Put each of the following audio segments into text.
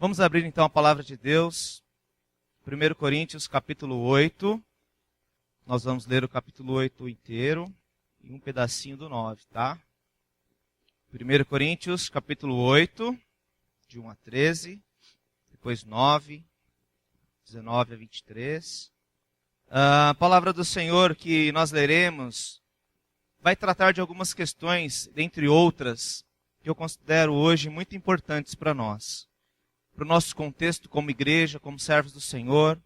Vamos abrir então a palavra de Deus, 1 Coríntios capítulo 8. Nós vamos ler o capítulo 8 inteiro e um pedacinho do 9, tá? 1 Coríntios capítulo 8, de 1 a 13, depois 9, 19 a 23. A palavra do Senhor que nós leremos vai tratar de algumas questões, dentre outras, que eu considero hoje muito importantes para nós. Para o nosso contexto como igreja, como servos do Senhor.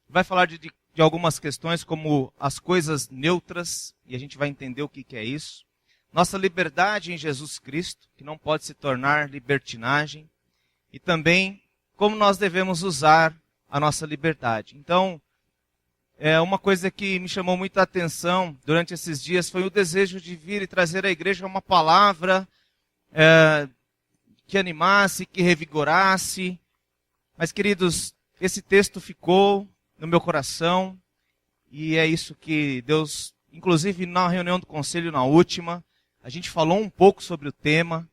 Vai falar de algumas questões como as coisas neutras, e a gente vai entender o que é isso. Nossa liberdade em Jesus Cristo, que não pode se tornar libertinagem. E também como nós devemos usar a nossa liberdade. Então, uma coisa que me chamou muita atenção durante esses dias foi o desejo de vir e trazer à igreja uma palavra que animasse, que revigorasse. Mas, queridos, esse texto ficou no meu coração e é isso que Deus, inclusive na reunião do conselho, na última, a gente falou um pouco sobre o tema.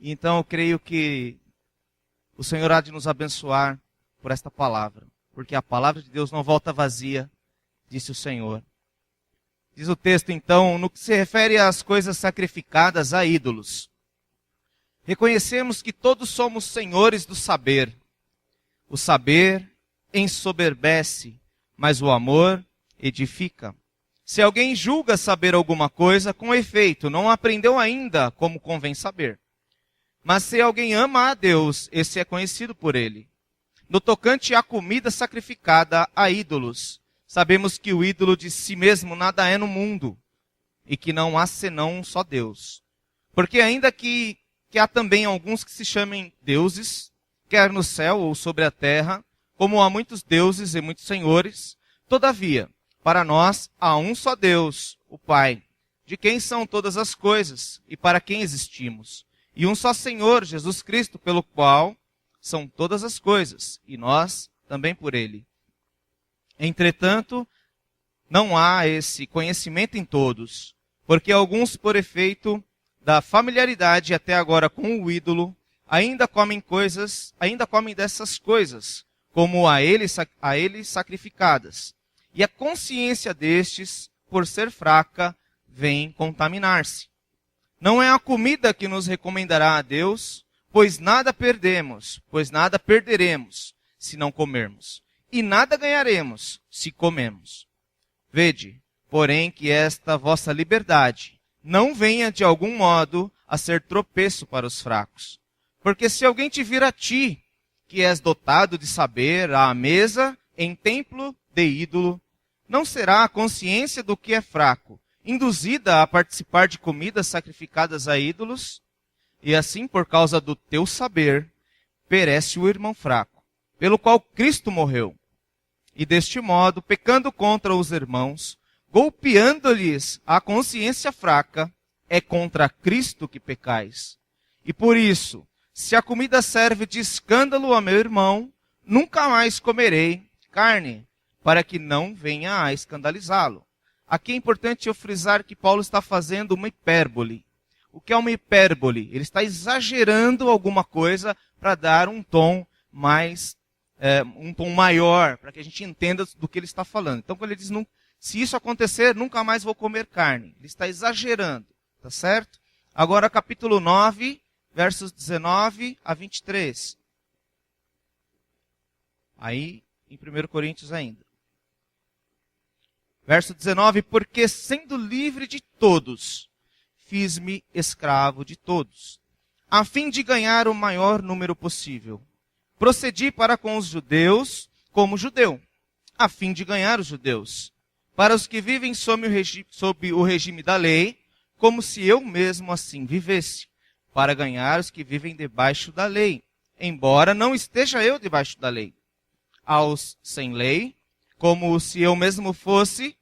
Então eu creio que o Senhor há de nos abençoar por esta palavra, porque a palavra de Deus não volta vazia, disse o Senhor. Diz o texto então, no que se refere às coisas sacrificadas a ídolos. Reconhecemos que todos somos senhores do saber. O saber ensoberbece, mas o amor edifica. Se alguém julga saber alguma coisa, com efeito, não aprendeu ainda como convém saber. Mas se alguém ama a Deus, esse é conhecido por ele. No tocante à comida sacrificada a ídolos, sabemos que o ídolo de si mesmo nada é no mundo, e que não há senão um só Deus. Porque ainda que há também alguns que se chamem deuses, quer no céu ou sobre a terra, como há muitos deuses e muitos senhores, todavia, para nós há um só Deus, o Pai, de quem são todas as coisas e para quem existimos, e um só Senhor, Jesus Cristo, pelo qual são todas as coisas, e nós também por ele. Entretanto, não há esse conhecimento em todos, porque alguns, por efeito da familiaridade até agora com o ídolo, ainda comem dessas coisas, como a ele sacrificadas. E a consciência destes, por ser fraca, vem contaminar-se. Não é a comida que nos recomendará a Deus, pois nada perderemos, se não comermos. E nada ganharemos, se comemos. Vede, porém, que esta vossa liberdade não venha de algum modo a ser tropeço para os fracos. Porque se alguém te vir a ti, que és dotado de saber, à mesa, em templo de ídolo, não será a consciência do que é fraco, induzida a participar de comidas sacrificadas a ídolos? E assim, por causa do teu saber, perece o irmão fraco, pelo qual Cristo morreu. E deste modo, pecando contra os irmãos, golpeando-lhes a consciência fraca, é contra Cristo que pecais. E por isso, se a comida serve de escândalo ao meu irmão, nunca mais comerei carne, para que não venha a escandalizá-lo. Aqui é importante eu frisar que Paulo está fazendo uma hipérbole. O que é uma hipérbole? Ele está exagerando alguma coisa para dar um tom maior, para que a gente entenda do que ele está falando. Então, quando ele diz, se isso acontecer, nunca mais vou comer carne. Ele está exagerando, tá certo? Agora, capítulo 9, versos 19 a 23. Aí, em 1 Coríntios ainda. Verso 19, porque sendo livre de todos, fiz-me escravo de todos, a fim de ganhar o maior número possível. Procedi para com os judeus como judeu, a fim de ganhar os judeus. Para os que vivem sob o regime da lei, como se eu mesmo assim vivesse, para ganhar os que vivem debaixo da lei, embora não esteja eu debaixo da lei. Aos sem lei, como se eu mesmo fosse,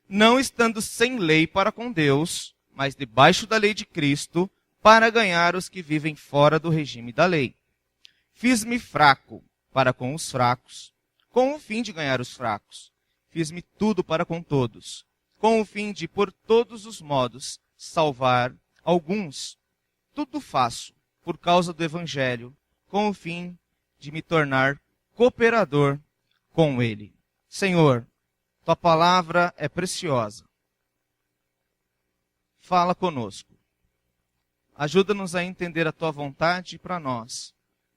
não estando sem lei para com Deus, mas debaixo da lei de Cristo, para ganhar os que vivem fora do regime da lei. Fiz-me fraco para com os fracos, com o fim de ganhar os fracos. Fiz-me tudo para com todos, com o fim de, por todos os modos, salvar alguns. Tudo faço por causa do Evangelho, com o fim de me tornar cooperador com Ele. Senhor, Tua palavra é preciosa. Fala conosco. Ajuda-nos a entender a Tua vontade para nós,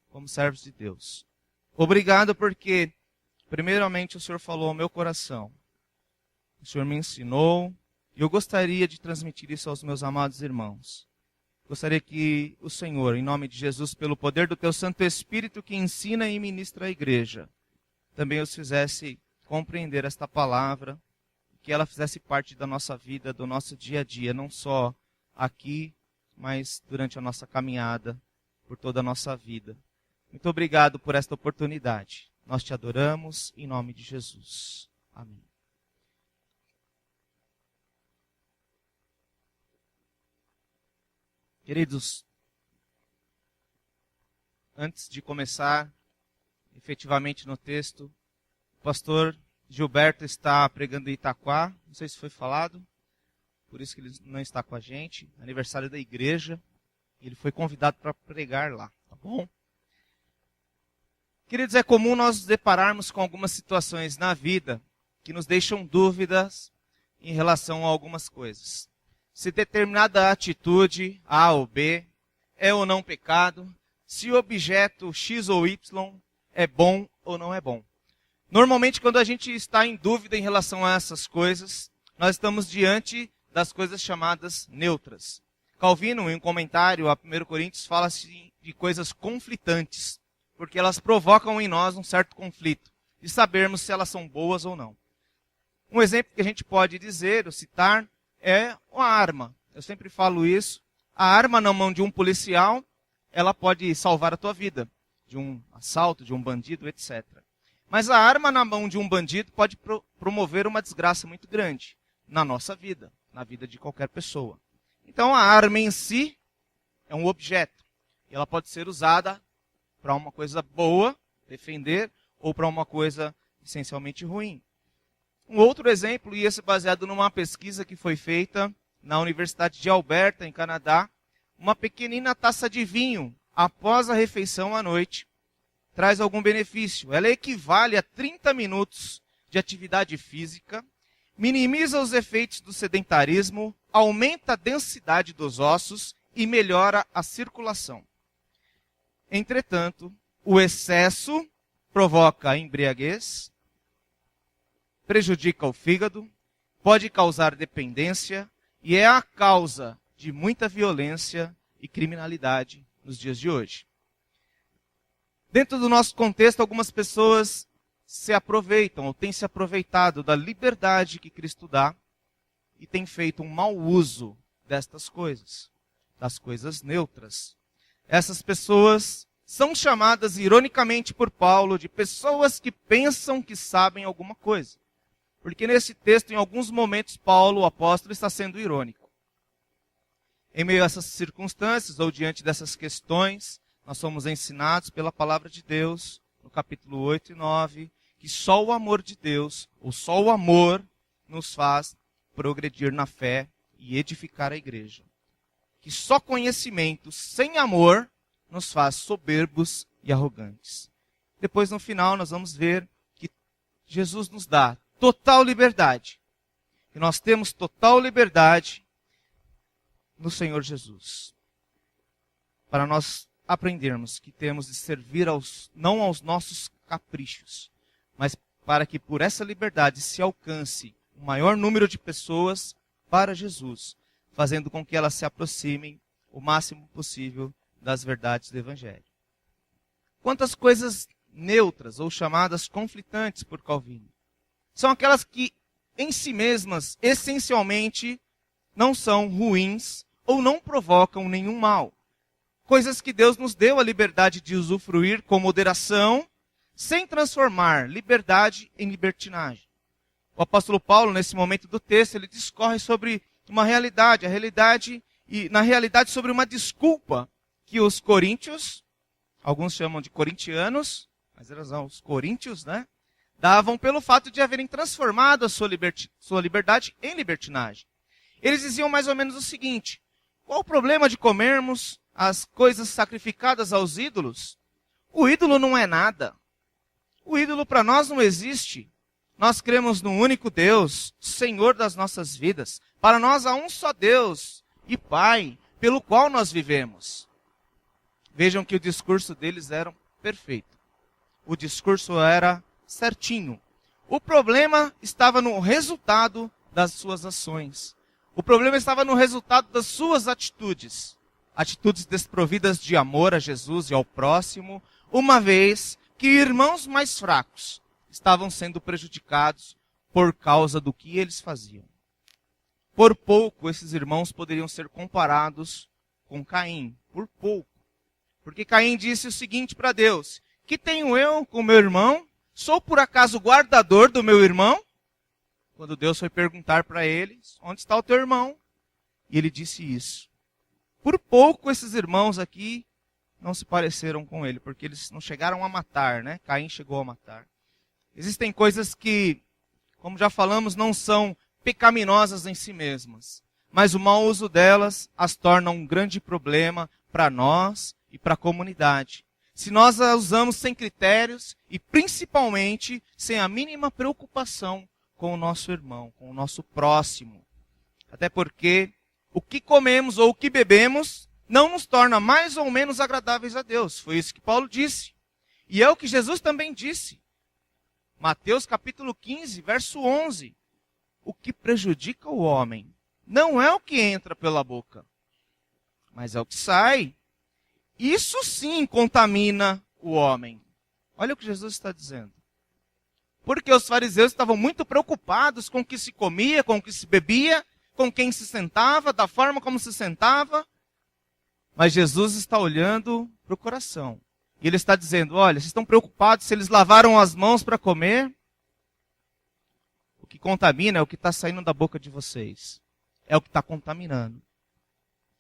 como servos de Deus. Obrigado porque, primeiramente, o Senhor falou ao meu coração. O Senhor me ensinou e eu gostaria de transmitir isso aos meus amados irmãos. Gostaria que o Senhor, em nome de Jesus, pelo poder do Teu Santo Espírito que ensina e ministra a igreja, também os fizesse compreender esta palavra, que ela fizesse parte da nossa vida, do nosso dia a dia, não só aqui, mas durante a nossa caminhada, por toda a nossa vida. Muito obrigado por esta oportunidade. Nós Te adoramos em nome de Jesus. Amém. Queridos, antes de começar efetivamente no texto, o pastor Gilberto está pregando em Itaquá, não sei se foi falado, por isso que ele não está com a gente, aniversário da igreja, e ele foi convidado para pregar lá, tá bom? Queridos, é comum nós nos depararmos com algumas situações na vida que nos deixam dúvidas em relação a algumas coisas. Se determinada atitude, A ou B, é ou não pecado, se o objeto X ou Y é bom ou não é bom. Normalmente, quando a gente está em dúvida em relação a essas coisas, nós estamos diante das coisas chamadas neutras. Calvino, em um comentário a 1 Coríntios, fala assim de coisas conflitantes, porque elas provocam em nós um certo conflito, de sabermos se elas são boas ou não. Um exemplo que a gente pode dizer, ou citar, é uma arma. Eu sempre falo isso. A arma na mão de um policial, ela pode salvar a tua vida, de um assalto, de um bandido, etc. Mas a arma na mão de um bandido pode promover uma desgraça muito grande na nossa vida, na vida de qualquer pessoa. Então a arma em si é um objeto. E ela pode ser usada para uma coisa boa, defender, ou para uma coisa essencialmente ruim. Um outro exemplo, e esse baseado numa pesquisa que foi feita na Universidade de Alberta, em Canadá, uma pequenina taça de vinho após a refeição à noite traz algum benefício. Ela equivale a 30 minutos de atividade física, minimiza os efeitos do sedentarismo, aumenta a densidade dos ossos e melhora a circulação. Entretanto, o excesso provoca embriaguez, prejudica o fígado, pode causar dependência e é a causa de muita violência e criminalidade nos dias de hoje. Dentro do nosso contexto, algumas pessoas se aproveitam ou têm se aproveitado da liberdade que Cristo dá e têm feito um mau uso destas coisas, das coisas neutras. Essas pessoas são chamadas ironicamente por Paulo de pessoas que pensam que sabem alguma coisa. Porque nesse texto, em alguns momentos, Paulo, o apóstolo, está sendo irônico. Em meio a essas circunstâncias, ou diante dessas questões, nós somos ensinados pela palavra de Deus, no capítulo 8 e 9, que só o amor de Deus, ou só o amor, nos faz progredir na fé e edificar a igreja. Que só conhecimento sem amor nos faz soberbos e arrogantes. Depois, no final, nós vamos ver que Jesus nos dá total liberdade. E nós temos total liberdade no Senhor Jesus. Para nós aprendermos que temos de servir não aos nossos caprichos, mas para que por essa liberdade se alcance o maior número de pessoas para Jesus, fazendo com que elas se aproximem o máximo possível das verdades do Evangelho. Quantas coisas neutras ou chamadas conflitantes por Calvino? São aquelas que, em si mesmas, essencialmente, não são ruins ou não provocam nenhum mal. Coisas que Deus nos deu a liberdade de usufruir com moderação, sem transformar liberdade em libertinagem. O apóstolo Paulo, nesse momento do texto, ele discorre sobre uma realidade, na realidade sobre uma desculpa que os coríntios, alguns chamam de corintianos, mas eles são os coríntios, né? Davam pelo fato de haverem transformado a sua liberdade em libertinagem. Eles diziam mais ou menos o seguinte: qual o problema de comermos as coisas sacrificadas aos ídolos? O ídolo não é nada. O ídolo para nós não existe. Nós cremos no único Deus, Senhor das nossas vidas. Para nós há um só Deus e Pai, pelo qual nós vivemos. Vejam que o discurso deles era perfeito. O discurso era certinho. O problema estava no resultado das suas ações. O problema estava no resultado das suas atitudes. Atitudes desprovidas de amor a Jesus e ao próximo, uma vez que irmãos mais fracos estavam sendo prejudicados por causa do que eles faziam. Por pouco, esses irmãos poderiam ser comparados com Caim. Por pouco. Porque Caim disse o seguinte para Deus: que tenho eu com meu irmão? Sou por acaso guardador do meu irmão? Quando Deus foi perguntar para ele: onde está o teu irmão? E ele disse isso. Por pouco, esses irmãos aqui não se pareceram com ele, porque eles não chegaram a matar, né? Caim chegou a matar. Existem coisas que, como já falamos, não são pecaminosas em si mesmas, mas o mau uso delas as torna um grande problema para nós e para a comunidade. Se nós a usamos sem critérios e principalmente sem a mínima preocupação com o nosso irmão, com o nosso próximo. Até porque o que comemos ou o que bebemos não nos torna mais ou menos agradáveis a Deus. Foi isso que Paulo disse. E é o que Jesus também disse. Mateus capítulo 15, verso 11. O que prejudica o homem não é o que entra pela boca, mas é o que sai. Isso sim contamina o homem. Olha o que Jesus está dizendo. Porque os fariseus estavam muito preocupados com o que se comia, com o que se bebia, com quem se sentava, da forma como se sentava. Mas Jesus está olhando para o coração. E ele está dizendo: olha, vocês estão preocupados se eles lavaram as mãos para comer? O que contamina é o que está saindo da boca de vocês. É o que está contaminando.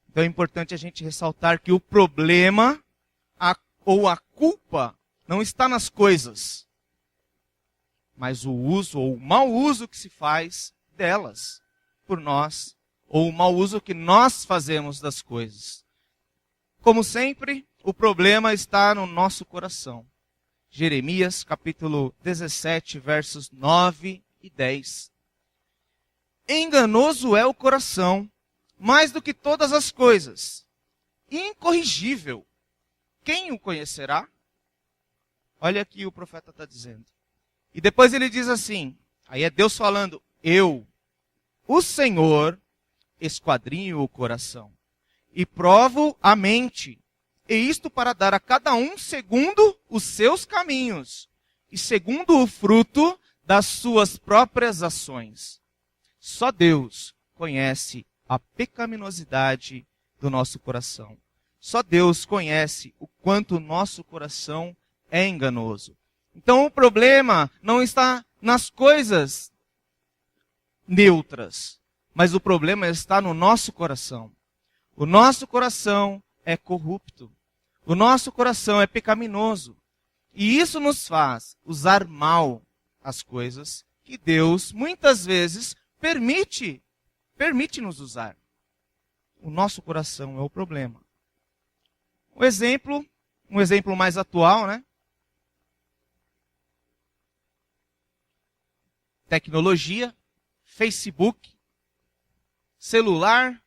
Então é importante a gente ressaltar que o problema ou a culpa não está nas coisas, mas o uso ou o mau uso que se faz delas por nós, ou o mau uso que nós fazemos das coisas. Como sempre, o problema está no nosso coração. Jeremias capítulo 17, versos 9 e 10. Enganoso é o coração, mais do que todas as coisas. Incorrigível. Quem o conhecerá? Olha aqui o profeta está dizendo. E depois ele diz assim, aí é Deus falando: eu, o Senhor, esquadrinho o coração e provo a mente, e isto para dar a cada um segundo os seus caminhos e segundo o fruto das suas próprias ações. Só Deus conhece a pecaminosidade do nosso coração. Só Deus conhece o quanto o nosso coração é enganoso. Então o problema não está nas coisas neutras, mas o problema está no nosso coração. O nosso coração é corrupto. O nosso coração é pecaminoso. E isso nos faz usar mal as coisas que Deus muitas vezes permite-nos usar. O nosso coração é o problema. Um exemplo mais atual, né? Tecnologia, Facebook, celular,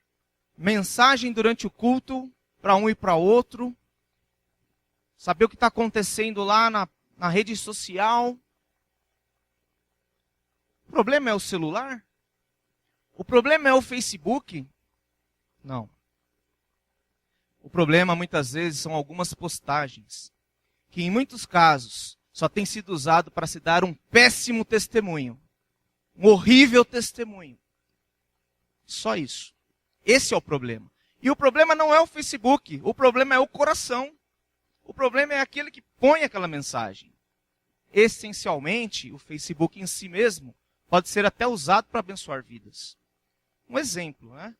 mensagem durante o culto para um e para outro, saber o que está acontecendo lá na rede social. O problema é o celular? O problema é o Facebook? Não. O problema muitas vezes são algumas postagens, que em muitos casos só tem sido usado para se dar um péssimo testemunho, um horrível testemunho. Só isso. Esse é o problema. E o problema não é o Facebook, o problema é o coração. O problema é aquele que põe aquela mensagem. Essencialmente, o Facebook em si mesmo pode ser até usado para abençoar vidas. Um exemplo, né?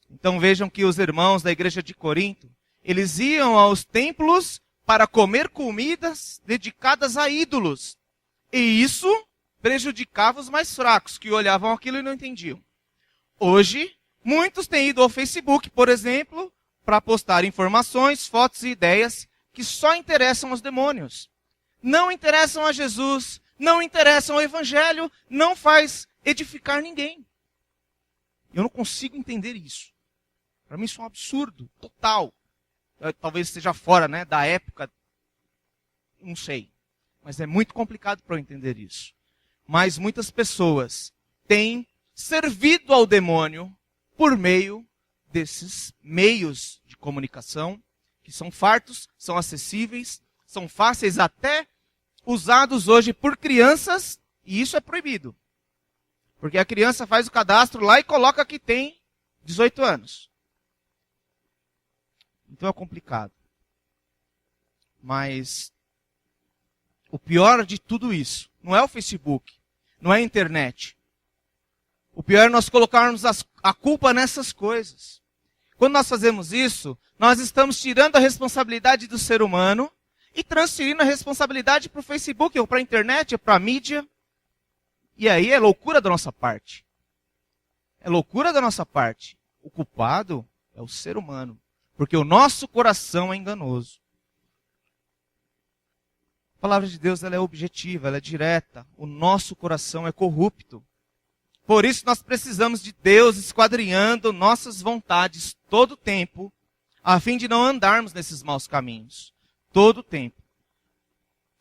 Então vejam que os irmãos da igreja de Corinto, eles iam aos templos para comer comidas dedicadas a ídolos. E isso prejudicava os mais fracos, que olhavam aquilo e não entendiam. Hoje, muitos têm ido ao Facebook, por exemplo, para postar informações, fotos e ideias que só interessam aos demônios. Não interessam a Jesus, não interessam ao Evangelho, não faz edificar ninguém. Eu não consigo entender isso. Para mim isso é um absurdo, total. Talvez esteja fora, né, da época, não sei. Mas é muito complicado para eu entender isso. Mas muitas pessoas têm servido ao demônio por meio desses meios de comunicação, que são fartos, são acessíveis, são fáceis até usados hoje por crianças, e isso é proibido. Porque a criança faz o cadastro lá e coloca que tem 18 anos. Então é complicado. Mas o pior de tudo isso não é o Facebook, não é a internet. O pior é nós colocarmos a culpa nessas coisas. Quando nós fazemos isso, nós estamos tirando a responsabilidade do ser humano e transferindo a responsabilidade para o Facebook, ou para a internet, ou para a mídia. E aí é loucura da nossa parte. É loucura da nossa parte. O culpado é o ser humano. Porque o nosso coração é enganoso. A palavra de Deus ela é objetiva, ela é direta. O nosso coração é corrupto. Por isso nós precisamos de Deus esquadrinhando nossas vontades todo o tempo, a fim de não andarmos nesses maus caminhos. Todo o tempo.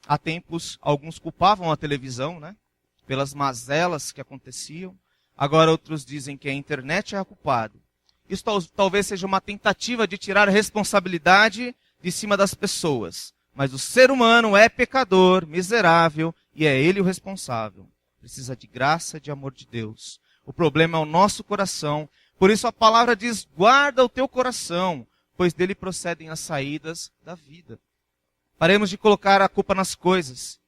Há tempos, alguns culpavam a televisão, né? Pelas mazelas que aconteciam. Agora outros dizem que a internet é a culpada. Isso talvez seja uma tentativa de tirar a responsabilidade de cima das pessoas. Mas o ser humano é pecador, miserável, e é ele o responsável. Precisa de graça, de amor de Deus. O problema é o nosso coração. Por isso a palavra diz, guarda o teu coração, pois dele procedem as saídas da vida. Paremos de colocar a culpa nas coisas.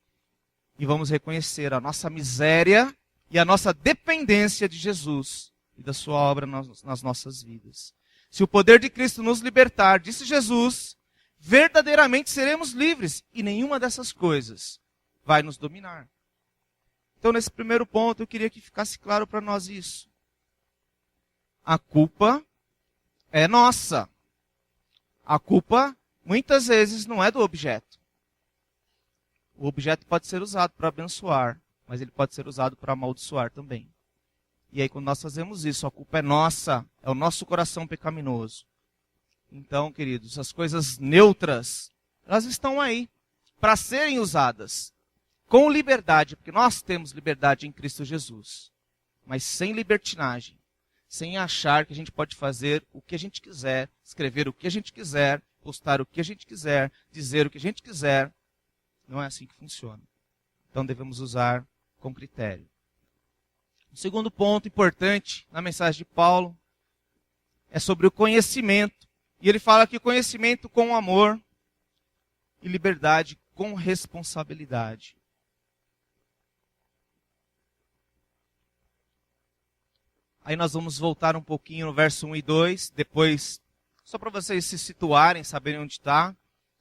E vamos reconhecer a nossa miséria e a nossa dependência de Jesus e da sua obra nas nossas vidas. Se o poder de Cristo nos libertar, disse Jesus, verdadeiramente seremos livres e nenhuma dessas coisas vai nos dominar. Então, nesse primeiro ponto, eu queria que ficasse claro para nós isso. A culpa é nossa. A culpa, muitas vezes, não é do objeto. O objeto pode ser usado para abençoar, mas ele pode ser usado para amaldiçoar também. E aí, quando nós fazemos isso, a culpa é nossa, é o nosso coração pecaminoso. Então, queridos, as coisas neutras, elas estão aí para serem usadas com liberdade, porque nós temos liberdade em Cristo Jesus, mas sem libertinagem, sem achar que a gente pode fazer o que a gente quiser, escrever o que a gente quiser, postar o que a gente quiser, dizer o que a gente quiser. Não é assim que funciona. Então devemos usar com critério. O segundo ponto importante na mensagem de Paulo é sobre o conhecimento. E ele fala que conhecimento com amor e liberdade com responsabilidade. Aí nós vamos voltar um pouquinho no verso 1 e 2, depois, só para vocês se situarem, saberem onde está.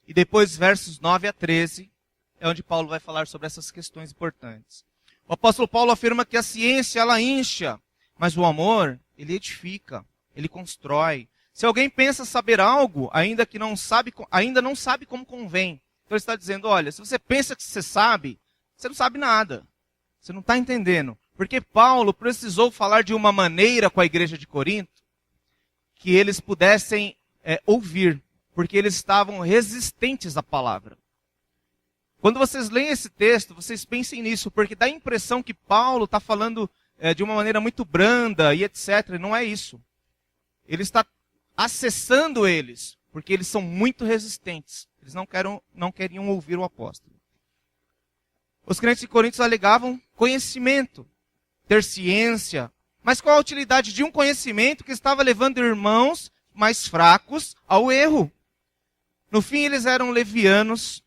E depois versos 9 a 13, é onde Paulo vai falar sobre essas questões importantes. O apóstolo Paulo afirma que a ciência, ela incha, mas o amor, ele edifica, ele constrói. Se alguém pensa saber algo, ainda não sabe como convém. Então ele está dizendo, olha, se você pensa que você sabe, você não sabe nada. Você não está entendendo. Porque Paulo precisou falar de uma maneira com a igreja de Corinto que eles pudessem ouvir, porque eles estavam resistentes à palavra. Quando vocês leem esse texto, vocês pensem nisso, porque dá a impressão que Paulo está falando de uma maneira muito branda e etc. E não é isso. Ele está acessando eles, porque eles são muito resistentes. Eles não queriam ouvir o apóstolo. Os crentes de Corinto alegavam conhecimento, ter ciência. Mas qual a utilidade de um conhecimento que estava levando irmãos mais fracos ao erro? No fim, eles eram levianos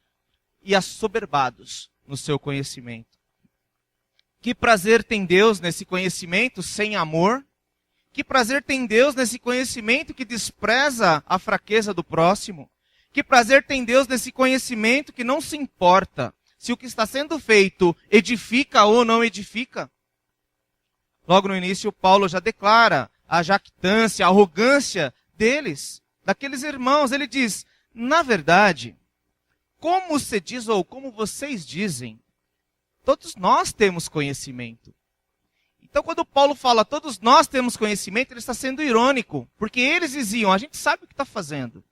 e assoberbados no seu conhecimento. Que prazer tem Deus nesse conhecimento sem amor? Que prazer tem Deus nesse conhecimento que despreza a fraqueza do próximo? Que prazer tem Deus nesse conhecimento que não se importa se o que está sendo feito edifica ou não edifica? Logo no início, Paulo já declara a jactância, a arrogância deles, daqueles irmãos. Ele diz, na verdade, como se diz ou como vocês dizem, todos nós temos conhecimento. Então, quando Paulo fala todos nós temos conhecimento, ele está sendo irônico, porque eles diziam, a gente sabe o que está fazendo.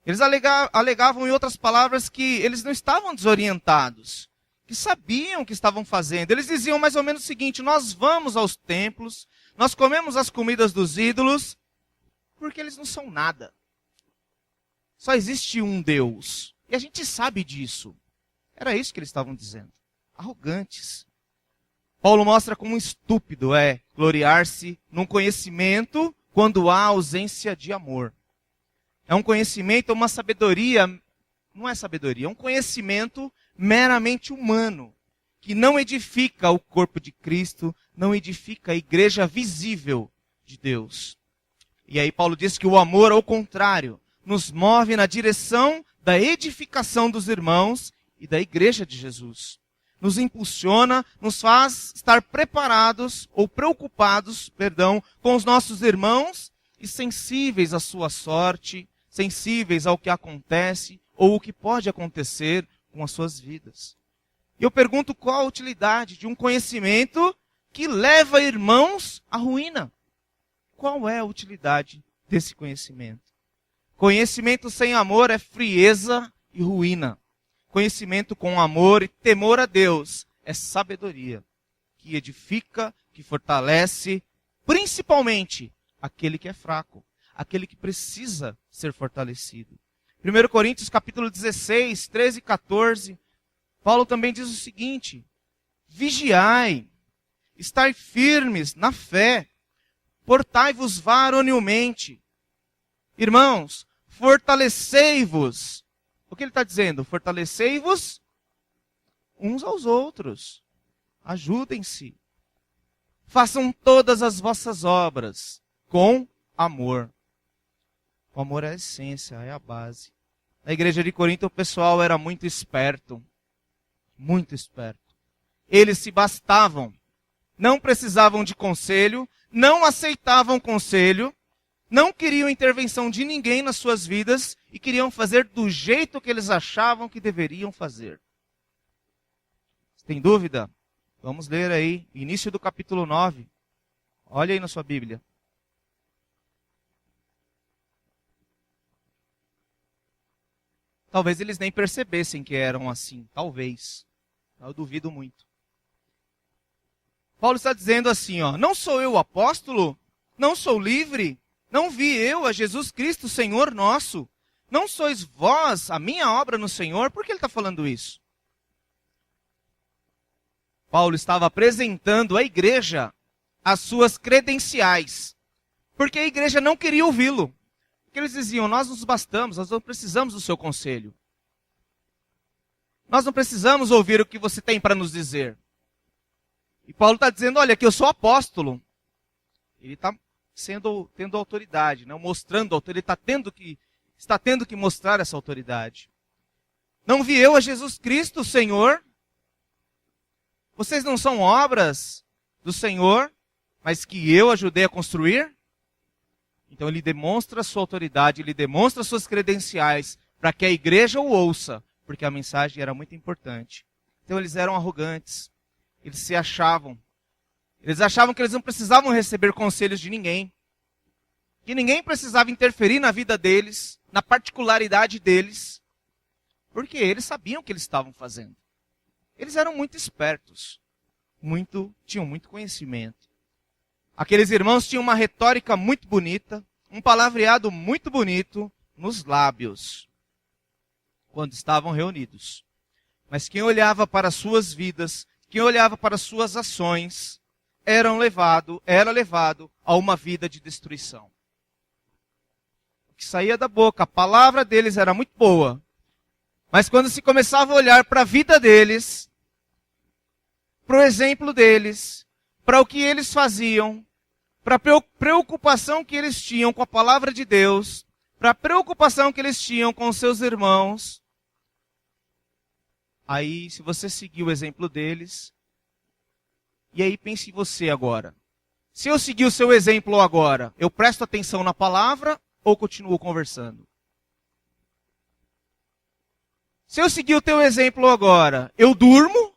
Eles alegavam, em outras palavras, que eles não estavam desorientados, que sabiam o que estavam fazendo. Eles diziam mais ou menos o seguinte: nós vamos aos templos, nós comemos as comidas dos ídolos, porque eles não são nada. Só existe um Deus. E a gente sabe disso. Era isso que eles estavam dizendo. Arrogantes. Paulo mostra como estúpido é gloriar-se num conhecimento quando há ausência de amor. É um conhecimento, uma sabedoria, não é sabedoria, é um conhecimento meramente humano, que não edifica o corpo de Cristo, não edifica a igreja visível de Deus. E aí Paulo diz que o amor, ao contrário, nos move na direção da edificação dos irmãos e da igreja de Jesus. Nos impulsiona, nos faz estar preparados ou preocupados, com os nossos irmãos e sensíveis à sua sorte, sensíveis ao que acontece ou o que pode acontecer com as suas vidas. E eu pergunto, qual a utilidade de um conhecimento que leva irmãos à ruína? Qual é a utilidade desse conhecimento? Conhecimento sem amor é frieza e ruína. Conhecimento com amor e temor a Deus é sabedoria, que edifica, que fortalece, principalmente aquele que é fraco, aquele que precisa ser fortalecido. 1 Coríntios capítulo 16, 13 e 14, Paulo também diz o seguinte: vigiai, estai firmes na fé, portai-vos varonilmente. Irmãos, fortalecei-vos. O que ele está dizendo? Fortalecei-vos uns aos outros. Ajudem-se. Façam todas as vossas obras com amor. O amor é a essência, é a base. Na igreja de Corinto o pessoal era muito esperto. Muito esperto. Eles se bastavam. Não precisavam de conselho, não aceitavam conselho, não queriam intervenção de ninguém nas suas vidas e queriam fazer do jeito que eles achavam que deveriam fazer. Tem dúvida? Vamos ler aí, início do capítulo 9. Olha aí na sua Bíblia. Talvez eles nem percebessem que eram assim. Talvez. Eu duvido muito. Paulo está dizendo assim, não sou eu o apóstolo? Não sou livre? Não vi eu a Jesus Cristo, Senhor nosso? Não sois vós a minha obra no Senhor? Por que ele está falando isso? Paulo estava apresentando à igreja as suas credenciais. Porque a igreja não queria ouvi-lo. Porque eles diziam, nós nos bastamos, nós não precisamos do seu conselho. Nós não precisamos ouvir o que você tem para nos dizer. E Paulo está dizendo, olha, que eu sou apóstolo. Ele está tendo autoridade, mostrando autoridade, ele está tendo que mostrar essa autoridade. Não vi eu a Jesus Cristo, Senhor? Vocês não são obras do Senhor, mas que eu ajudei a construir? Então ele demonstra a sua autoridade, ele demonstra suas credenciais para que a igreja o ouça, porque a mensagem era muito importante. Então eles eram arrogantes, eles se achavam. Eles achavam que eles não precisavam receber conselhos de ninguém. Que ninguém precisava interferir na vida deles, na particularidade deles. Porque eles sabiam o que eles estavam fazendo. Eles eram muito espertos. Tinham muito conhecimento. Aqueles irmãos tinham uma retórica muito bonita, um palavreado muito bonito nos lábios, quando estavam reunidos. Mas quem olhava para as suas vidas, quem olhava para as suas ações, era levado a uma vida de destruição. O que saía da boca, a palavra deles era muito boa, mas quando se começava a olhar para a vida deles, para o exemplo deles, para o que eles faziam, para a preocupação que eles tinham com a palavra de Deus, para a preocupação que eles tinham com os seus irmãos, aí se você seguir o exemplo deles, e aí pense em você agora. Se eu seguir o seu exemplo agora, eu presto atenção na palavra ou continuo conversando? Se eu seguir o teu exemplo agora, eu durmo?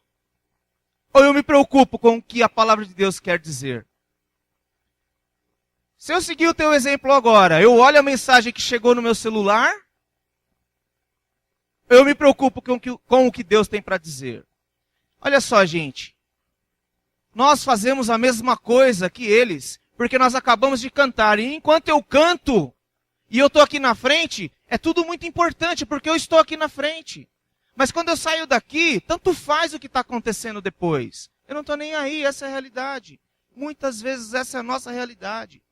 Ou eu me preocupo com o que a palavra de Deus quer dizer? Se eu seguir o teu exemplo agora, eu olho a mensagem que chegou no meu celular? Ou eu me preocupo com o que Deus tem para dizer? Olha só, gente. Nós fazemos a mesma coisa que eles, porque nós acabamos de cantar. E enquanto eu canto, e eu estou aqui na frente, é tudo muito importante, porque eu estou aqui na frente. Mas quando eu saio daqui, tanto faz o que está acontecendo depois. Eu não estou nem aí, essa é a realidade. Muitas vezes essa é a nossa realidade.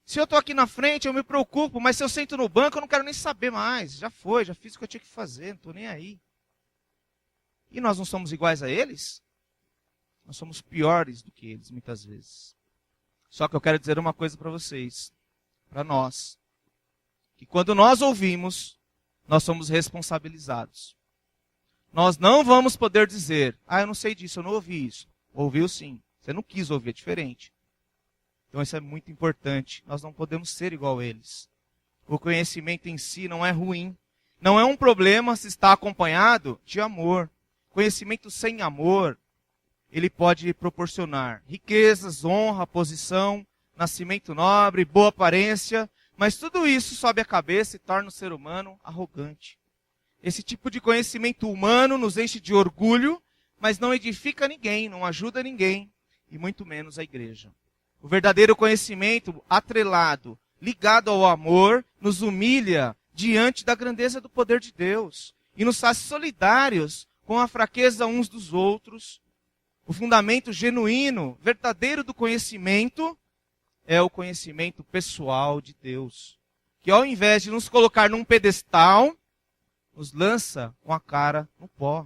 Se eu estou aqui na frente, eu me preocupo, mas se eu sento no banco, eu não quero nem saber mais. Já foi, já fiz o que eu tinha que fazer, não estou nem aí. E nós não somos iguais a eles? Nós somos piores do que eles, muitas vezes. Só que eu quero dizer uma coisa para vocês, para nós, que quando nós ouvimos, nós somos responsabilizados. Nós não vamos poder dizer, eu não sei disso, eu não ouvi isso. Ouviu sim, você não quis ouvir, é diferente. Então isso é muito importante, nós não podemos ser igual a eles. O conhecimento em si não é ruim, não é um problema se está acompanhado de amor. Conhecimento sem amor, ele pode proporcionar riquezas, honra, posição, nascimento nobre, boa aparência, mas tudo isso sobe a cabeça e torna o ser humano arrogante. Esse tipo de conhecimento humano nos enche de orgulho, mas não edifica ninguém, não ajuda ninguém, e muito menos a igreja. O verdadeiro conhecimento atrelado, ligado ao amor, nos humilha diante da grandeza do poder de Deus e nos faz solidários com a fraqueza uns dos outros. O fundamento genuíno, verdadeiro do conhecimento é o conhecimento pessoal de Deus, que ao invés de nos colocar num pedestal, nos lança com a cara no pó,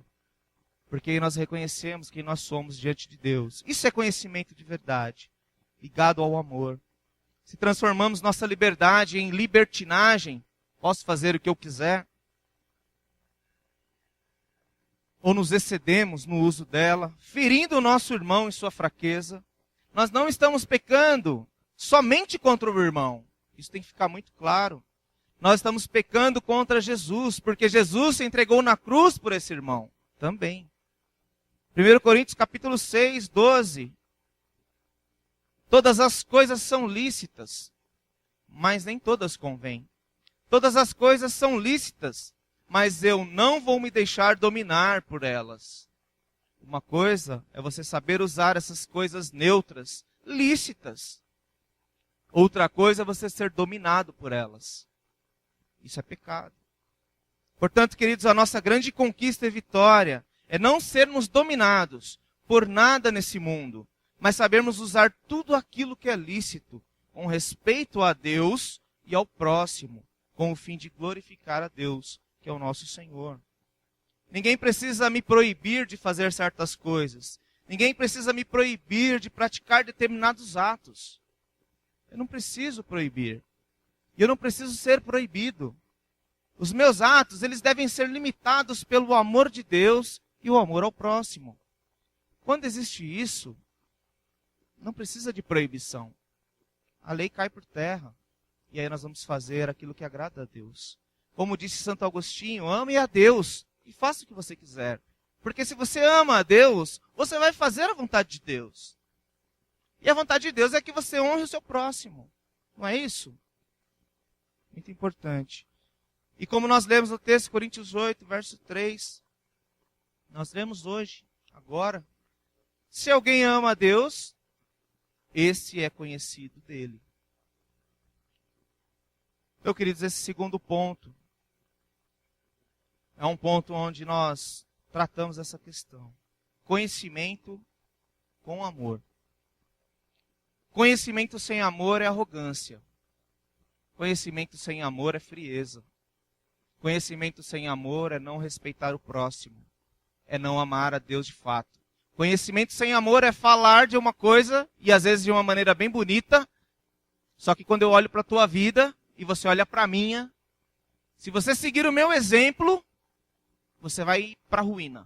porque nós reconhecemos quem nós somos diante de Deus. Isso é conhecimento de verdade, ligado ao amor. Se transformamos nossa liberdade em libertinagem, posso fazer o que eu quiser, ou nos excedemos no uso dela, ferindo o nosso irmão em sua fraqueza, nós não estamos pecando somente contra o irmão. Isso tem que ficar muito claro. Nós estamos pecando contra Jesus, porque Jesus se entregou na cruz por esse irmão também. 1 Coríntios capítulo 6, 12. Todas as coisas são lícitas, mas nem todas convêm. Todas as coisas são lícitas, mas eu não vou me deixar dominar por elas. Uma coisa é você saber usar essas coisas neutras, lícitas. Outra coisa é você ser dominado por elas. Isso é pecado. Portanto, queridos, a nossa grande conquista e vitória é não sermos dominados por nada nesse mundo, mas sabermos usar tudo aquilo que é lícito, com respeito a Deus e ao próximo, com o fim de glorificar a Deus, que é o nosso Senhor. Ninguém precisa me proibir de fazer certas coisas. Ninguém precisa me proibir de praticar determinados atos. Eu não preciso proibir. E eu não preciso ser proibido. Os meus atos, eles devem ser limitados pelo amor de Deus e o amor ao próximo. Quando existe isso, não precisa de proibição. A lei cai por terra. E aí nós vamos fazer aquilo que agrada a Deus. Como disse Santo Agostinho, ame a Deus e faça o que você quiser. Porque se você ama a Deus, você vai fazer a vontade de Deus. E a vontade de Deus é que você honre o seu próximo. Não é isso? Muito importante. E como nós lemos no texto, Coríntios 8, verso 3, nós lemos hoje, agora, se alguém ama a Deus, esse é conhecido dele. Então, queridos, esse segundo ponto é um ponto onde nós tratamos essa questão. Conhecimento com amor. Conhecimento sem amor é arrogância. Conhecimento sem amor é frieza. Conhecimento sem amor é não respeitar o próximo. É não amar a Deus de fato. Conhecimento sem amor é falar de uma coisa, e às vezes de uma maneira bem bonita, só que quando eu olho para a tua vida, e você olha para a minha, se você seguir o meu exemplo, você vai ir para a ruína.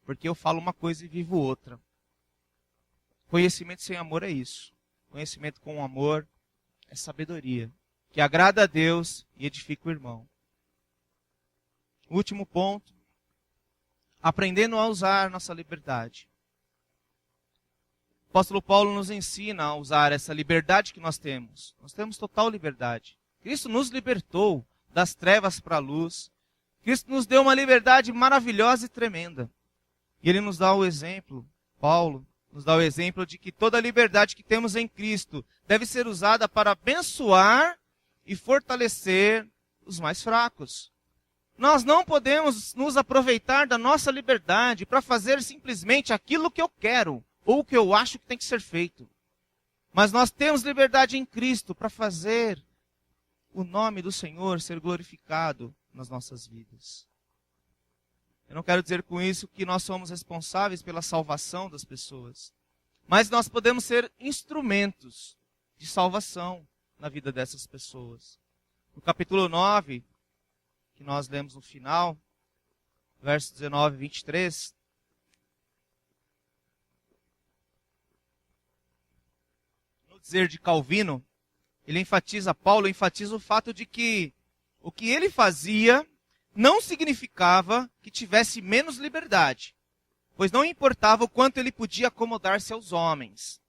Porque eu falo uma coisa e vivo outra. Conhecimento sem amor é isso. Conhecimento com amor é sabedoria, que agrada a Deus e edifica o irmão. Último ponto. Aprendendo a usar nossa liberdade. O apóstolo Paulo nos ensina a usar essa liberdade que nós temos. Nós temos total liberdade. Cristo nos libertou das trevas para a luz. Cristo nos deu uma liberdade maravilhosa e tremenda. E ele nos dá o exemplo, Paulo nos dá o exemplo de que toda a liberdade que temos em Cristo deve ser usada para abençoar e fortalecer os mais fracos. Nós não podemos nos aproveitar da nossa liberdade para fazer simplesmente aquilo que eu quero ou o que eu acho que tem que ser feito. Mas nós temos liberdade em Cristo para fazer o nome do Senhor ser glorificado nas nossas vidas. Eu não quero dizer com isso que nós somos responsáveis pela salvação das pessoas, mas nós podemos ser instrumentos de salvação na vida dessas pessoas. No capítulo 9, que nós lemos no final, versos 19 e 23, no dizer de Calvino, Paulo enfatiza o fato de que o que ele fazia não significava que tivesse menos liberdade, pois não importava o quanto ele podia acomodar-se aos homens,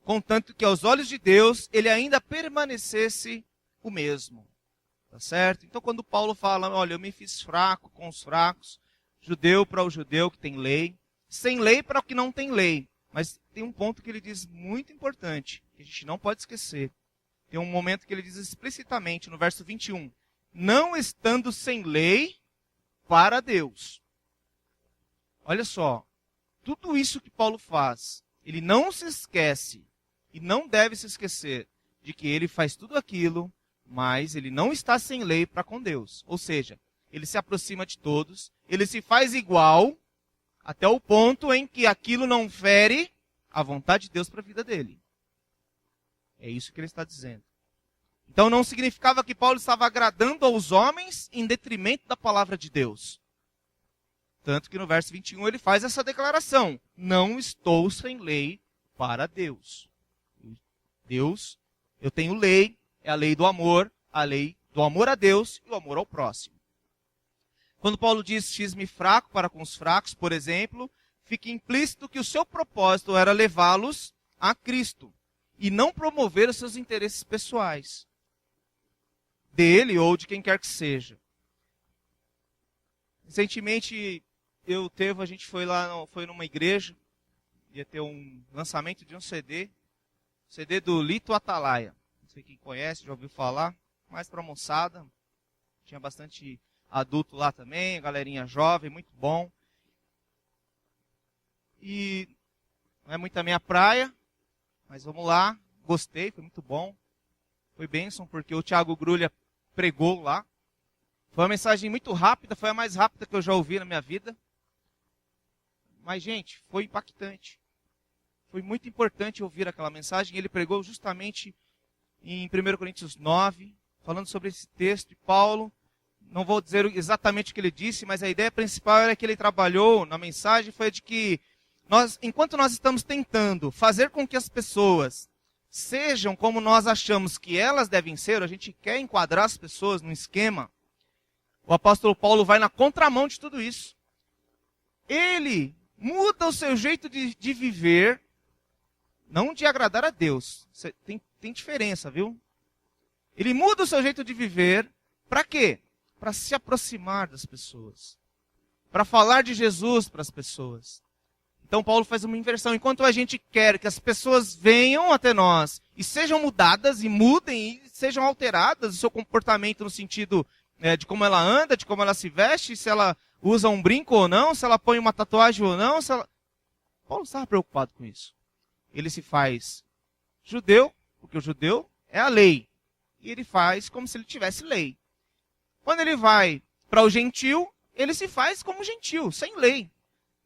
contanto que aos olhos de Deus ele ainda permanecesse o mesmo. Tá certo? Então quando Paulo fala, olha, eu me fiz fraco com os fracos, judeu para o judeu que tem lei, sem lei para o que não tem lei. Mas tem um ponto que ele diz muito importante, que a gente não pode esquecer. Tem um momento que ele diz explicitamente, no verso 21, não estando sem lei para Deus. Olha só, tudo isso que Paulo faz, ele não se esquece e não deve se esquecer de que ele faz tudo aquilo, mas ele não está sem lei para com Deus. Ou seja, ele se aproxima de todos, ele se faz igual até o ponto em que aquilo não fere a vontade de Deus para a vida dele. É isso que ele está dizendo. Então não significava que Paulo estava agradando aos homens em detrimento da palavra de Deus. Tanto que no verso 21 ele faz essa declaração: não estou sem lei para Deus. Deus, eu tenho lei, é a lei do amor a Deus e o amor ao próximo. Quando Paulo diz fiz-me fraco para com os fracos, por exemplo, fica implícito que o seu propósito era levá-los a Cristo e não promover os seus interesses pessoais, dele ou de quem quer que seja. Recentemente, a gente foi numa igreja, ia ter um lançamento de um CD do Lito Atalaia. Não sei quem conhece, já ouviu falar, mais para a moçada. Tinha bastante adulto lá também, galerinha jovem, muito bom. E não é muito a minha praia, mas vamos lá, gostei, foi muito bom. Foi bênção, porque o Thiago Grulha pregou lá. Foi uma mensagem muito rápida, foi a mais rápida que eu já ouvi na minha vida. Mas, gente, foi impactante. Foi muito importante ouvir aquela mensagem. Ele pregou justamente em 1 Coríntios 9, falando sobre esse texto. E Paulo, não vou dizer exatamente o que ele disse, mas a ideia principal era que ele trabalhou na mensagem, foi de que enquanto nós estamos tentando fazer com que as pessoas sejam como nós achamos que elas devem ser, a gente quer enquadrar as pessoas num esquema, o apóstolo Paulo vai na contramão de tudo isso. Ele muda o seu jeito de viver, não de agradar a Deus. Tem diferença, viu? Ele muda o seu jeito de viver, para quê? Para se aproximar das pessoas. Para falar de Jesus para as pessoas. Então Paulo faz uma inversão. Enquanto a gente quer que as pessoas venham até nós e sejam mudadas e mudem e sejam alteradas o seu comportamento no sentido de como ela anda, de como ela se veste, se ela usa um brinco ou não, se ela põe uma tatuagem ou não. Paulo não estava preocupado com isso. Ele se faz judeu, porque o judeu é a lei. E ele faz como se ele tivesse lei. Quando ele vai para o gentil, ele se faz como gentil, sem lei.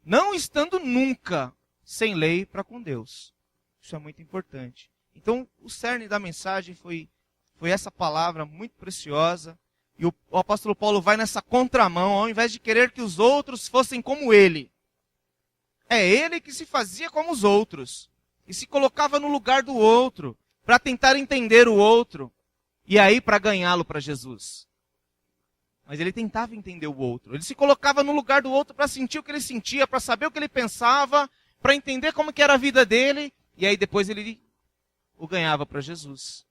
Não estando nunca sem lei para com Deus. Isso é muito importante. Então, o cerne da mensagem foi essa palavra muito preciosa. E o apóstolo Paulo vai nessa contramão, ao invés de querer que os outros fossem como ele. É ele que se fazia como os outros. E se colocava no lugar do outro, para tentar entender o outro. E aí para ganhá-lo para Jesus. Mas ele tentava entender o outro. Ele se colocava no lugar do outro para sentir o que ele sentia, para saber o que ele pensava, para entender como que era a vida dele. E aí depois ele o ganhava para Jesus.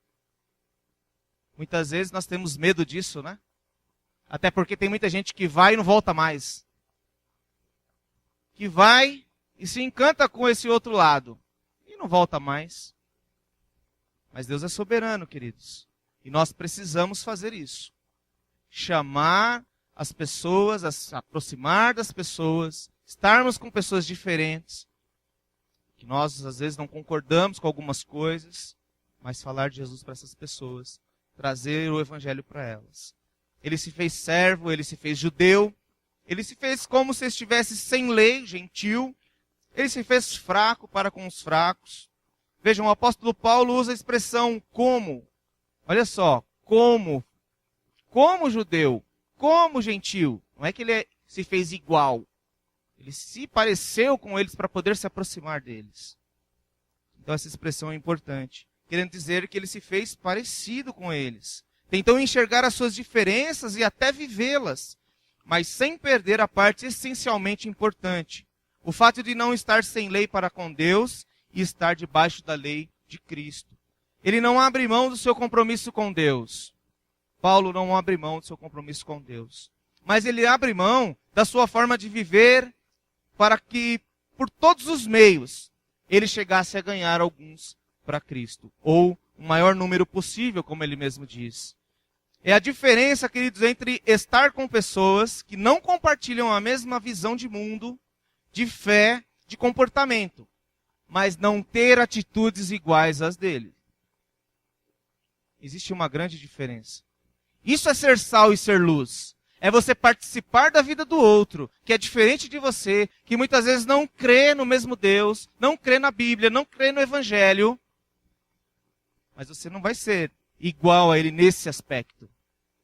Muitas vezes nós temos medo disso, né? Até porque tem muita gente que vai e não volta mais. Que vai e se encanta com esse outro lado. E não volta mais. Mas Deus é soberano, queridos. E nós precisamos fazer isso. Chamar as pessoas, a se aproximar das pessoas, estarmos com pessoas diferentes, que nós às vezes não concordamos com algumas coisas, mas falar de Jesus para essas pessoas, trazer o evangelho para elas. Ele se fez servo, ele se fez judeu, ele se fez como se estivesse sem lei, gentil, ele se fez fraco para com os fracos. Vejam, o apóstolo Paulo usa a expressão como. Olha só, como judeu, como gentil. Não é que ele se fez igual. Ele se pareceu com eles para poder se aproximar deles. Então essa expressão é importante. Querendo dizer que ele se fez parecido com eles. Tentou enxergar as suas diferenças e até vivê-las, mas sem perder a parte essencialmente importante. O fato de não estar sem lei para com Deus e estar debaixo da lei de Cristo. Ele não abre mão do seu compromisso com Deus. Paulo não abre mão do seu compromisso com Deus. Mas ele abre mão da sua forma de viver para que, por todos os meios, ele chegasse a ganhar alguns para Cristo. Ou o maior número possível, como ele mesmo diz. É a diferença, queridos, entre estar com pessoas que não compartilham a mesma visão de mundo, de fé, de comportamento, mas não ter atitudes iguais às dele. Existe uma grande diferença. Isso é ser sal e ser luz. É você participar da vida do outro, que é diferente de você, que muitas vezes não crê no mesmo Deus, não crê na Bíblia, não crê no Evangelho. Mas você não vai ser igual a ele nesse aspecto.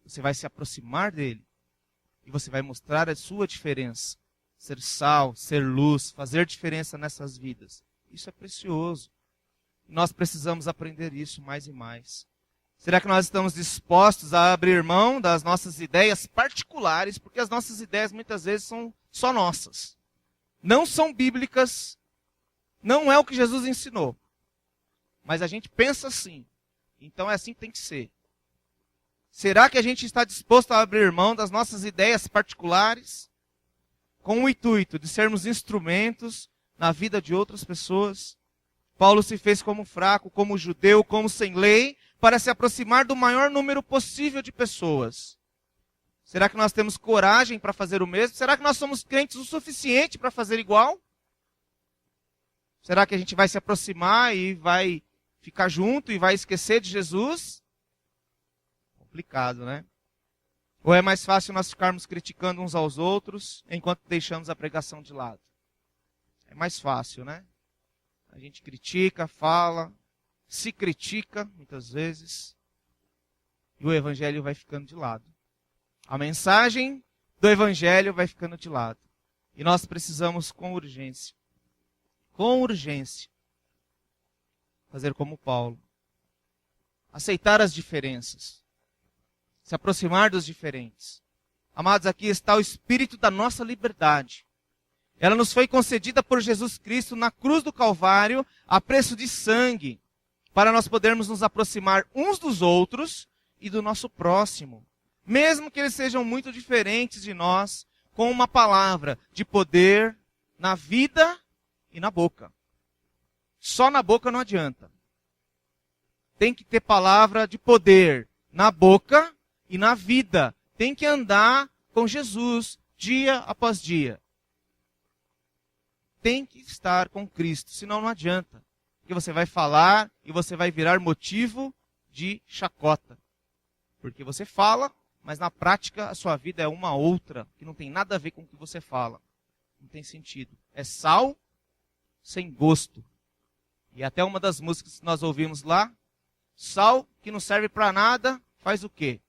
Você vai se aproximar dele. E você vai mostrar a sua diferença. Ser sal, ser luz, fazer diferença nessas vidas. Isso é precioso. Nós precisamos aprender isso mais e mais. Será que nós estamos dispostos a abrir mão das nossas ideias particulares? Porque as nossas ideias muitas vezes são só nossas. Não são bíblicas. Não é o que Jesus ensinou. Mas a gente pensa assim. Então é assim que tem que ser. Será que a gente está disposto a abrir mão das nossas ideias particulares? Com o intuito de sermos instrumentos na vida de outras pessoas? Paulo se fez como fraco, como judeu, como sem lei, para se aproximar do maior número possível de pessoas. Será que nós temos coragem para fazer o mesmo? Será que nós somos crentes o suficiente para fazer igual? Será que a gente vai se aproximar e vai ficar junto e vai esquecer de Jesus? Complicado, né? Ou é mais fácil nós ficarmos criticando uns aos outros enquanto deixamos a pregação de lado? É mais fácil, né? A gente critica, fala, se critica, muitas vezes, e o evangelho vai ficando de lado. A mensagem do evangelho vai ficando de lado. E nós precisamos, com urgência, fazer como Paulo. Aceitar as diferenças. Se aproximar dos diferentes. Amados, aqui está o espírito da nossa liberdade. Ela nos foi concedida por Jesus Cristo na cruz do Calvário, a preço de sangue, para nós podermos nos aproximar uns dos outros e do nosso próximo. Mesmo que eles sejam muito diferentes de nós, com uma palavra de poder na vida e na boca. Só na boca não adianta. Tem que ter palavra de poder na boca e na vida. Tem que andar com Jesus dia após dia. Tem que estar com Cristo, senão não adianta. Porque você vai falar e você vai virar motivo de chacota. Porque você fala, mas na prática a sua vida é uma outra, que não tem nada a ver com o que você fala. Não tem sentido. É sal sem gosto. E até uma das músicas que nós ouvimos lá, sal que não serve para nada, faz o quê?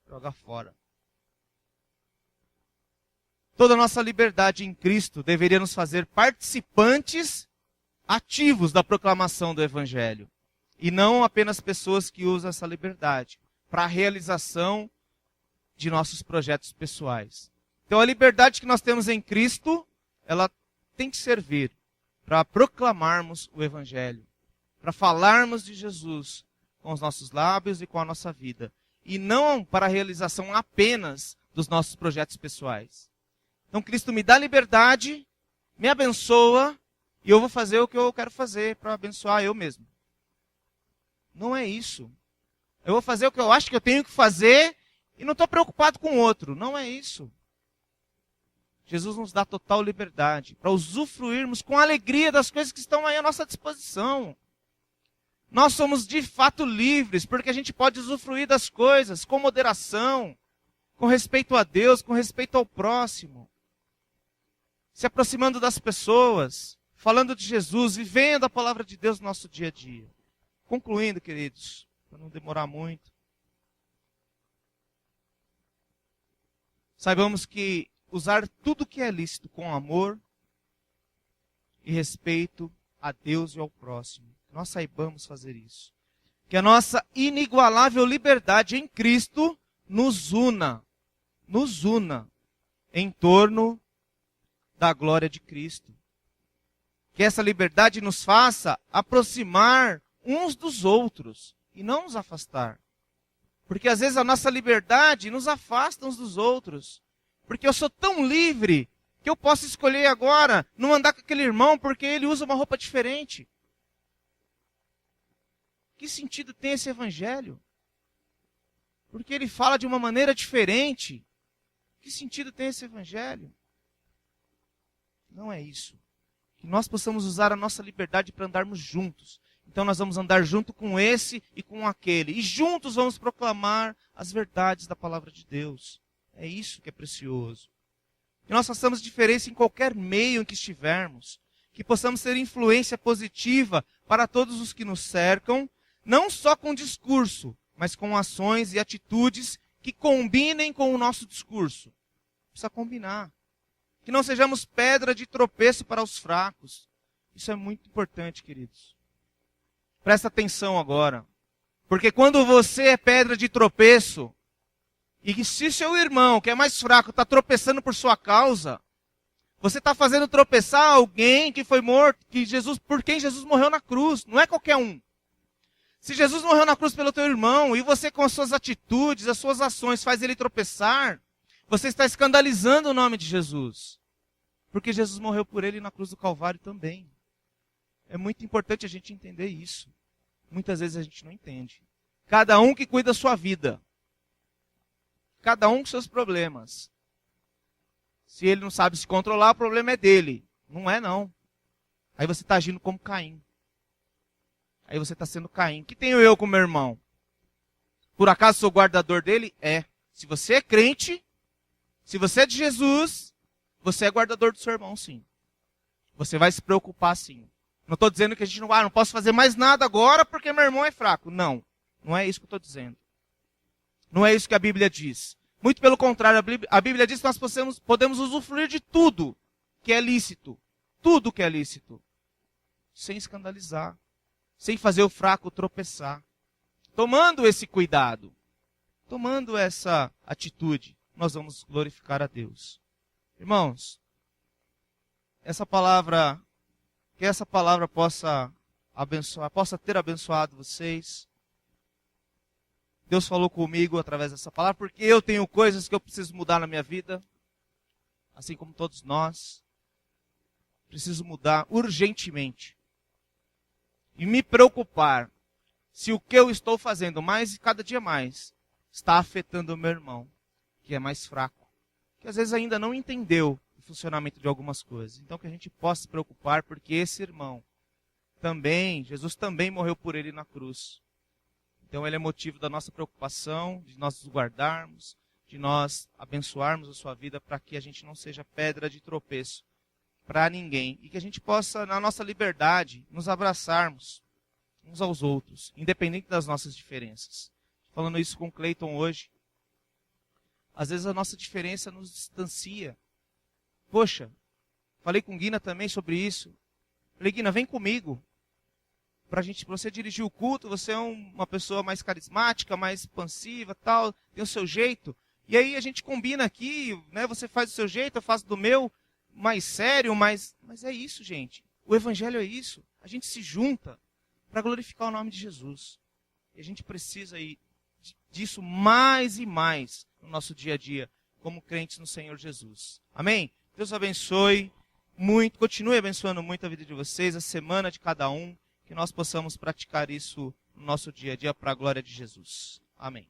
Joga fora. Toda a nossa liberdade em Cristo deveria nos fazer participantes ativos da proclamação do Evangelho. E não apenas pessoas que usam essa liberdade para a realização de nossos projetos pessoais. Então a liberdade que nós temos em Cristo, ela tem que servir para proclamarmos o Evangelho, para falarmos de Jesus com os nossos lábios e com a nossa vida, e não para a realização apenas dos nossos projetos pessoais. Então Cristo me dá liberdade, me abençoa, e eu vou fazer o que eu quero fazer para abençoar eu mesmo. Não é isso. Eu vou fazer o que eu acho que eu tenho que fazer e não estou preocupado com o outro. Não é isso. Jesus nos dá total liberdade para usufruirmos com alegria das coisas que estão aí à nossa disposição. Nós somos de fato livres, porque a gente pode usufruir das coisas com moderação, com respeito a Deus, com respeito ao próximo. Se aproximando das pessoas, falando de Jesus, vivendo a palavra de Deus no nosso dia a dia. Concluindo, queridos, para não demorar muito. Saibamos que usar tudo que é lícito com amor e respeito a Deus e ao próximo. Nós saibamos fazer isso. Que a nossa inigualável liberdade em Cristo nos una em torno da glória de Cristo. Que essa liberdade nos faça aproximar uns dos outros e não nos afastar. Porque às vezes a nossa liberdade nos afasta uns dos outros. Porque eu sou tão livre que eu posso escolher agora não andar com aquele irmão porque ele usa uma roupa diferente. Que sentido tem esse evangelho? Porque ele fala de uma maneira diferente. Que sentido tem esse evangelho? Não é isso. Que nós possamos usar a nossa liberdade para andarmos juntos. Então nós vamos andar junto com esse e com aquele. E juntos vamos proclamar as verdades da palavra de Deus. É isso que é precioso. Que nós façamos diferença em qualquer meio em que estivermos. Que possamos ter influência positiva para todos os que nos cercam, não só com discurso, mas com ações e atitudes que combinem com o nosso discurso. Precisa combinar. Que não sejamos pedra de tropeço para os fracos. Isso é muito importante, queridos. Presta atenção agora. Porque quando você é pedra de tropeço, e que se seu irmão, que é mais fraco, está tropeçando por sua causa, você está fazendo tropeçar alguém que foi morto, por quem Jesus morreu na cruz. Não é qualquer um. Se Jesus morreu na cruz pelo teu irmão, e você com as suas atitudes, as suas ações, faz ele tropeçar, você está escandalizando o nome de Jesus. Porque Jesus morreu por ele na cruz do Calvário também. É muito importante a gente entender isso. Muitas vezes a gente não entende. Cada um que cuida da sua vida. Cada um com seus problemas. Se ele não sabe se controlar, o problema é dele. Não é, não. Aí você está agindo como Caim. Aí você está sendo Caim. Que tenho eu com meu irmão? Por acaso sou guardador dele? É. Se você é crente, se você é de Jesus, você é guardador do seu irmão, sim. Você vai se preocupar, sim. Não estou dizendo que a gente não posso fazer mais nada agora porque meu irmão é fraco. Não. Não é isso que eu estou dizendo. Não é isso que a Bíblia diz. Muito pelo contrário, a Bíblia diz que nós podemos usufruir de tudo que é lícito. Tudo que é lícito. Sem escandalizar. Sem fazer o fraco tropeçar. Tomando esse cuidado. Tomando essa atitude, nós vamos glorificar a Deus. Irmãos, que essa palavra possa abençoar, possa ter abençoado vocês. Deus falou comigo através dessa palavra, porque eu tenho coisas que eu preciso mudar na minha vida, assim como todos nós. Preciso mudar urgentemente. E me preocupar se o que eu estou fazendo mais e cada dia mais está afetando o meu irmão, que é mais fraco, que às vezes ainda não entendeu o funcionamento de algumas coisas. Então que a gente possa se preocupar, porque esse irmão também, Jesus também morreu por ele na cruz. Então ele é motivo da nossa preocupação, de nós nos guardarmos, de nós abençoarmos a sua vida para que a gente não seja pedra de tropeço para ninguém. E que a gente possa, na nossa liberdade, nos abraçarmos uns aos outros, independente das nossas diferenças. Falando isso com o Cleiton hoje. Às vezes a nossa diferença nos distancia. Poxa, falei com Guina também sobre isso. Falei, Guina, vem comigo. Pra você dirigir o culto, você é uma pessoa mais carismática, mais expansiva, tal, tem o seu jeito. E aí a gente combina aqui, né? Você faz do seu jeito, eu faço do meu, mais sério, mas é isso, gente. O evangelho é isso. A gente se junta para glorificar o nome de Jesus. E a gente precisa aí disso mais e mais no nosso dia a dia, como crentes no Senhor Jesus. Amém? Deus abençoe muito, continue abençoando muito a vida de vocês, a semana de cada um, que nós possamos praticar isso no nosso dia a dia para a glória de Jesus. Amém.